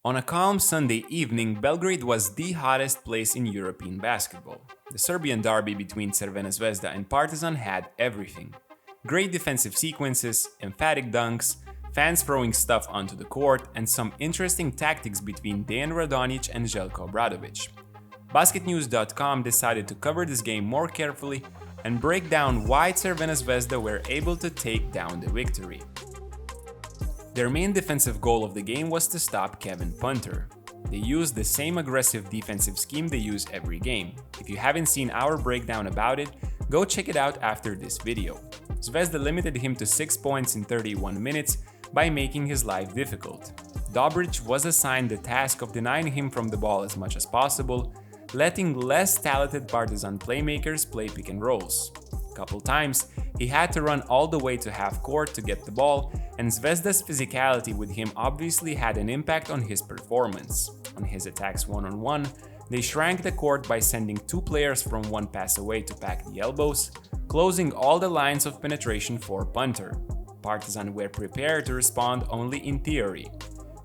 On a calm Sunday evening, Belgrade was the hottest place in European basketball. The Serbian derby between Crvena Zvezda and Partizan had everything. Great defensive sequences, emphatic dunks, fans throwing stuff onto the court, and some interesting tactics between Dejan Radonjic and Zeljko Obradovic. BasketNews.com decided to cover this game more carefully and break down why Crvena Zvezda were able to take down the victory. Their main defensive goal of the game was to stop Kevin Punter. They used the same aggressive defensive scheme they use every game. If you haven't seen our breakdown about it, go check it out after this video. Zvezda limited him to 6 points in 31 minutes by making his life difficult. Dobric was assigned the task of denying him from the ball as much as possible, letting less talented Partizan playmakers play pick and rolls. A couple times, he had to run all the way to half court to get the ball, and Zvezda's physicality with him obviously had an impact on his performance. On his attacks one-on-one, they shrank the court by sending two players from one pass away to pack the elbows, closing all the lines of penetration for Punter. Partizan were prepared to respond only in theory.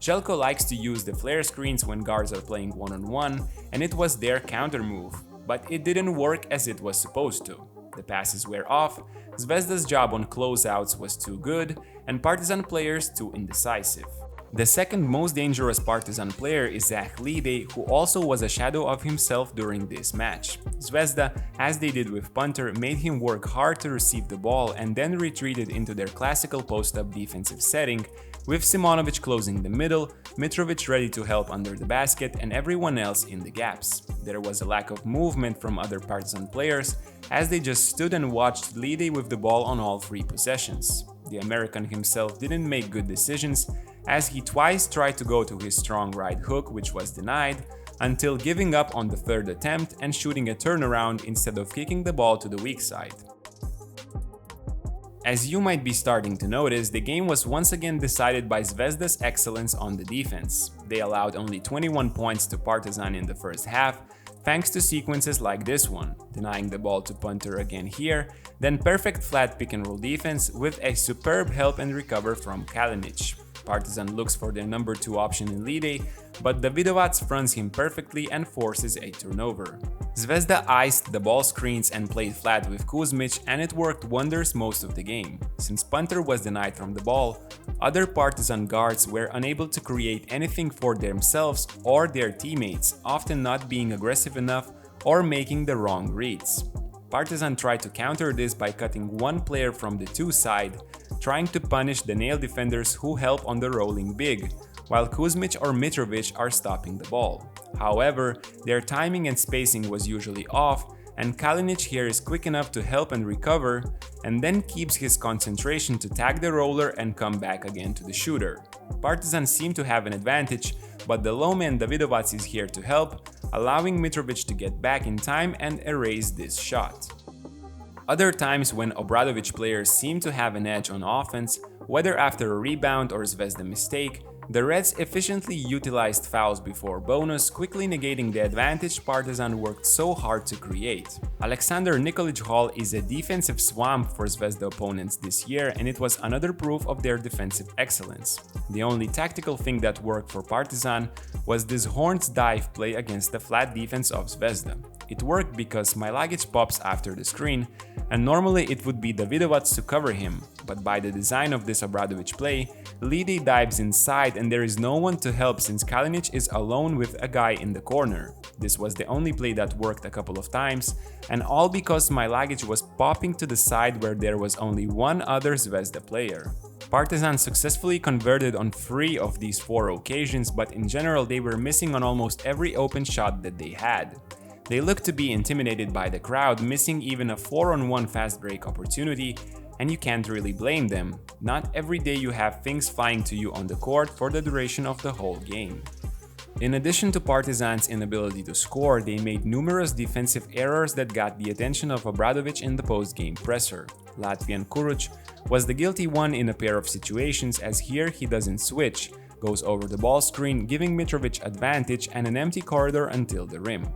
Zeljko likes to use the flare screens when guards are playing one-on-one, and it was their counter move, but it didn't work as it was supposed to. The passes were off, Zvezda's job on closeouts was too good, and Partizan players too indecisive. The second most dangerous Partizan player is Zach LeDay, who also was a shadow of himself during this match. Zvezda, as they did with Punter, made him work hard to receive the ball and then retreated into their classical post-up defensive setting, with Simonovic closing the middle, Mitrovic ready to help under the basket, and everyone else in the gaps. There was a lack of movement from other Partizan players, as they just stood and watched LeDay with the ball on all three possessions. The American himself didn't make good decisions, as he twice tried to go to his strong right hook, which was denied, until giving up on the third attempt and shooting a turnaround instead of kicking the ball to the weak side. As you might be starting to notice, the game was once again decided by Zvezda's excellence on the defense. They allowed only 21 points to Partizan in the first half, thanks to sequences like this one, denying the ball to Punter again here, then perfect flat pick and roll defense with a superb help and recover from Kalinic. Partizan looks for their number 2 option in LeDay, but Davidovac fronts him perfectly and forces a turnover. Zvezda iced the ball screens and played flat with Kuzmic, and it worked wonders most of the game. Since Punter was denied from the ball, other Partizan guards were unable to create anything for themselves or their teammates, often not being aggressive enough or making the wrong reads. Partizan tried to counter this by cutting one player from the 2 side, trying to punish the nail defenders who help on the rolling big, while Kuzmic or Mitrovic are stopping the ball. However, their timing and spacing was usually off, and Kalinic here is quick enough to help and recover, and then keeps his concentration to tag the roller and come back again to the shooter. Partizan seem to have an advantage, but the low man Davidovac is here to help, allowing Mitrovic to get back in time and erase this shot. Other times when Obradovic players seem to have an edge on offense, whether after a rebound or Zvezda mistake, the Reds efficiently utilized fouls before bonus, quickly negating the advantage Partizan worked so hard to create. Alexander Nikolic Hall is a defensive swamp for Zvezda opponents this year, and it was another proof of their defensive excellence. The only tactical thing that worked for Partizan was this Horns dive play against the flat defense of Zvezda. It worked because Smailagic pops after the screen, and normally it would be Davidovac to cover him, but by the design of this Obradovic play, LeDay dives inside and there is no one to help since Kalinic is alone with a guy in the corner. This was the only play that worked a couple of times, and all because Smailagic was popping to the side where there was only one other Zvezda player. Partizan successfully converted on 3 of these 4 occasions, but in general they were missing on almost every open shot that they had. They looked to be intimidated by the crowd, missing even a 4-on-1 fast break opportunity, and you can't really blame them. Not every day you have things flying to you on the court for the duration of the whole game. In addition to Partizan's inability to score, they made numerous defensive errors that got the attention of Obradovic in the post-game presser. Latvian Kuruc was the guilty one in a pair of situations, as here he doesn't switch, goes over the ball screen, giving Mitrovic advantage and an empty corridor until the rim.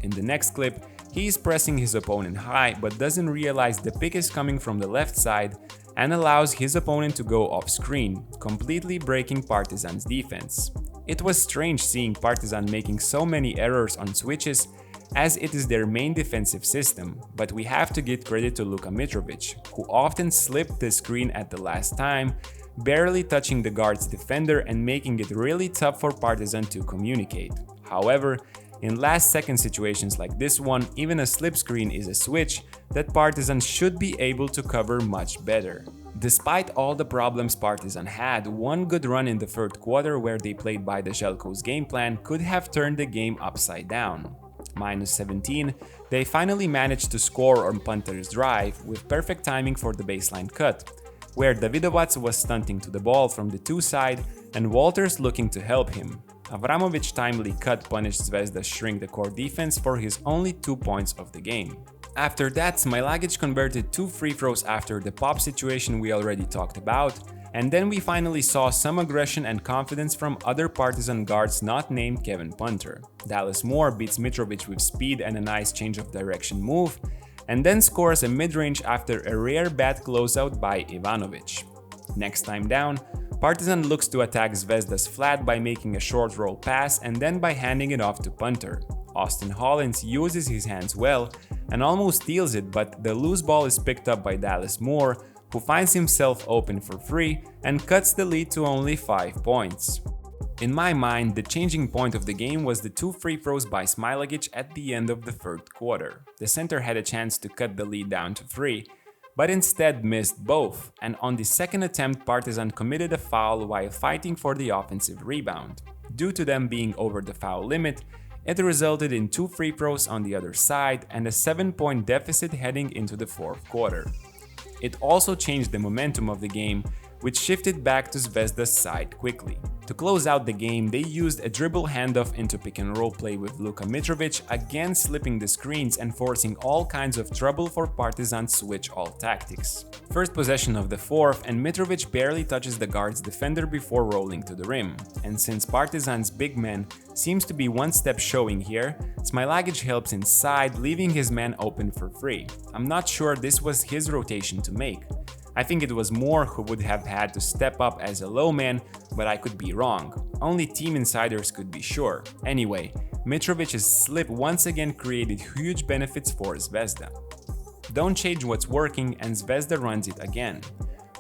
In the next clip, he is pressing his opponent high but doesn't realize the pick is coming from the left side and allows his opponent to go off screen, completely breaking Partizan's defense. It was strange seeing Partizan making so many errors on switches, as it is their main defensive system, but we have to give credit to Luka Mitrovic, who often slipped the screen at the last time, barely touching the guard's defender and making it really tough for Partizan to communicate. However, in last-second situations like this one, even a slip screen is a switch that Partizan should be able to cover much better. Despite all the problems Partizan had, one good run in the third quarter where they played by the Zeljko's game plan could have turned the game upside down. -17, they finally managed to score on Punter's drive with perfect timing for the baseline cut, where Davidovac was stunting to the ball from the 2 side and Walters looking to help him. Avramovic's timely cut punished Zvezda's shrink the core defense for his only 2 points of the game. After that, Smailagic converted 2 free throws after the pop situation we already talked about, and then we finally saw some aggression and confidence from other Partizan guards not named Kevin Punter. Dallas Moore beats Mitrovic with speed and a nice change of direction move, and then scores a mid-range after a rare bad closeout by Ivanovic. Next time down, Partizan looks to attack Zvezda's flat by making a short roll pass and then by handing it off to Punter. Austin Hollins uses his hands well and almost steals it, but the loose ball is picked up by Dallas Moore, who finds himself open for 3 and cuts the lead to only 5 points. In my mind, the changing point of the game was the 2 free throws by Smailagic at the end of the third quarter. The center had a chance to cut the lead down to 3, but instead missed both, and on the second attempt Partizan committed a foul while fighting for the offensive rebound. Due to them being over the foul limit, it resulted in 2 free throws on the other side and a 7-point deficit heading into the fourth quarter. It also changed the momentum of the game, which shifted back to Zvezda's side quickly. To close out the game, they used a dribble handoff into pick-and-roll play with Luka Mitrovic, again slipping the screens and forcing all kinds of trouble for Partizan's switch-all tactics. First possession of the fourth, and Mitrovic barely touches the guard's defender before rolling to the rim. And since Partizan's big man seems to be one step showing here, Smailagic helps inside, leaving his man open for 3. I'm not sure this was his rotation to make. I think it was Moore who would have had to step up as a low man, but I could be wrong. Only team insiders could be sure. Anyway, Mitrovic's slip once again created huge benefits for Zvezda. Don't change what's working and Zvezda runs it again.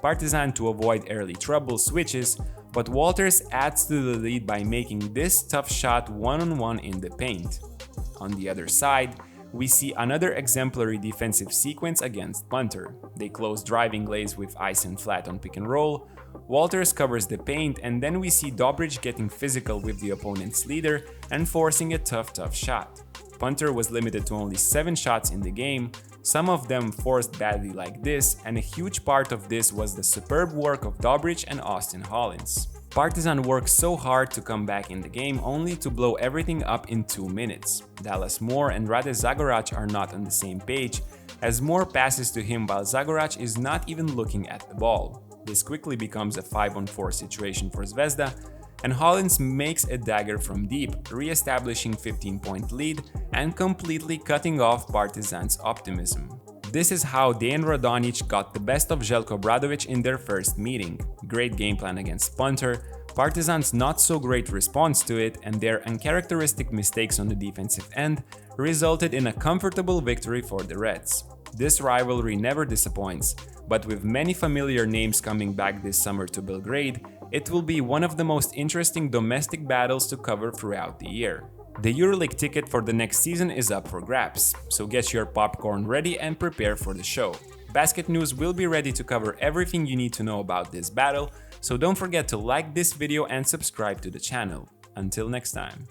Partizan, to avoid early trouble, switches, but Walters adds to the lead by making this tough shot one-on-one in the paint. On the other side, we see another exemplary defensive sequence against Punter. They close driving lanes with ice and flat on pick and roll, Walters covers the paint, and then we see Dobric getting physical with the opponent's leader and forcing a tough shot. Punter was limited to only 7 shots in the game, some of them forced badly like this, and a huge part of this was the superb work of Dobric and Austin Hollins. Partizan worked so hard to come back in the game only to blow everything up in 2 minutes. Dallas Moore and Rade Zagorac are not on the same page, as Moore passes to him while Zagorac is not even looking at the ball. This quickly becomes a 5-on-4 situation for Zvezda, and Hollins makes a dagger from deep, re-establishing 15-point lead and completely cutting off Partizan's optimism. This is how Dejan Radonjic got the best of Zeljko Obradovic in their first meeting. Great game plan against Punter, Partizan's not so great response to it, and their uncharacteristic mistakes on the defensive end resulted in a comfortable victory for the Reds. This rivalry never disappoints, but with many familiar names coming back this summer to Belgrade, it will be one of the most interesting domestic battles to cover throughout the year. The EuroLeague ticket for the next season is up for grabs, so get your popcorn ready and prepare for the show. Basket News will be ready to cover everything you need to know about this battle, so don't forget to like this video and subscribe to the channel. Until next time.